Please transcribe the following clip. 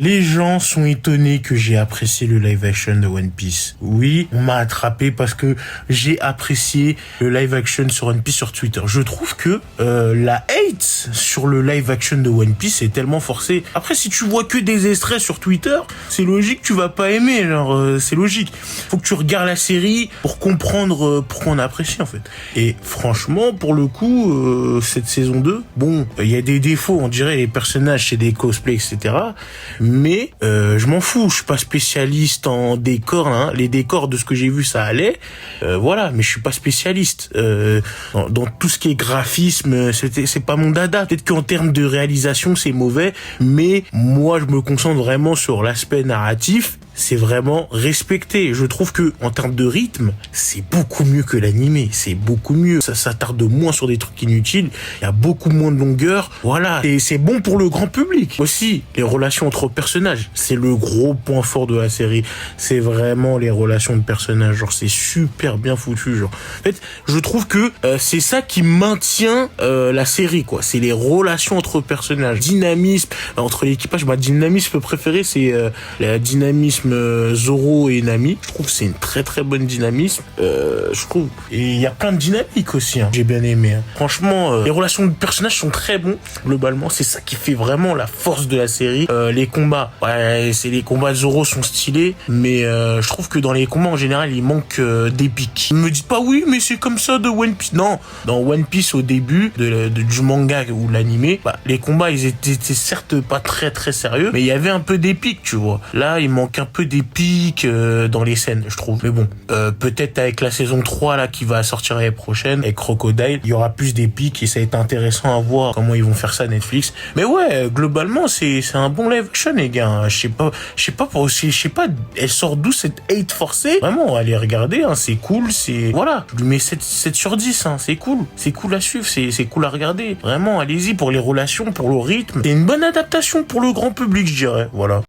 Les gens sont étonnés que j'ai apprécié le live action de One Piece. Oui, on m'a attrapé parce que j'ai apprécié le live action sur One Piece sur Twitter. Je trouve que la hate sur le live action de One Piece est tellement forcée. Après, si tu vois que des extraits sur Twitter, c'est logique, tu vas pas aimer. Genre, c'est logique. Faut que tu regardes la série pour comprendre pourquoi on apprécie en fait. Et franchement, pour le coup, cette saison 2, bon, il y a des défauts. On dirait les personnages, c'est des cosplays, etc. Mais je m'en fous, je suis pas spécialiste en décor, hein. Les décors de ce que j'ai vu ça allait, voilà, mais je suis pas spécialiste dans tout ce qui est graphisme, c'est pas mon dada. Peut-être qu'en termes de réalisation c'est mauvais, mais moi je me concentre vraiment sur l'aspect narratif. C'est vraiment respecté. Je trouve que en termes de rythme, c'est beaucoup mieux que l'animé. C'est beaucoup mieux. Ça s'attarde moins sur des trucs inutiles. Il y a beaucoup moins de longueur. Voilà. Et c'est bon pour le grand public. Aussi, les relations entre personnages. C'est le gros point fort de la série. C'est vraiment les relations de personnages. Genre, c'est super bien foutu. Genre, en fait, je trouve que c'est ça qui maintient la série, quoi. C'est les relations entre personnages. Dynamisme entre l'équipage. Ma dynamisme préféré, c'est la dynamisme Zoro et Nami. Je trouve que c'est une très très bonne dynamisme. Je trouve. Et il y a plein de dynamiques aussi. Hein. J'ai bien aimé. Hein. Franchement, les relations de personnages sont très bons. Globalement, c'est ça qui fait vraiment la force de la série. Les combats, ouais, les combats de Zoro sont stylés, mais je trouve que dans les combats en général, il manque d'épique. Ne me dites pas oui, mais c'est comme ça de One Piece. Non, dans One Piece au début du manga ou l'animé, les combats ils étaient certes pas très très sérieux, mais il y avait un peu d'épique, tu vois. Là, il manque un peu d'épique dans les scènes, je trouve. Mais bon, peut-être avec la saison 3 là qui va sortir l'année prochaine avec Crocodile, il y aura plus d'épique et ça va être intéressant à voir comment ils vont faire ça Netflix. Mais ouais, globalement c'est un bon live action les gars. Je sais pas, elle sort d'où cette hate forcée. Vraiment, allez regarder, hein, c'est cool, c'est voilà, je lui mets 7 sur 10, hein, c'est cool à suivre, c'est cool à regarder. Vraiment, allez-y pour les relations, pour le rythme. C'est une bonne adaptation pour le grand public, je dirais. Voilà.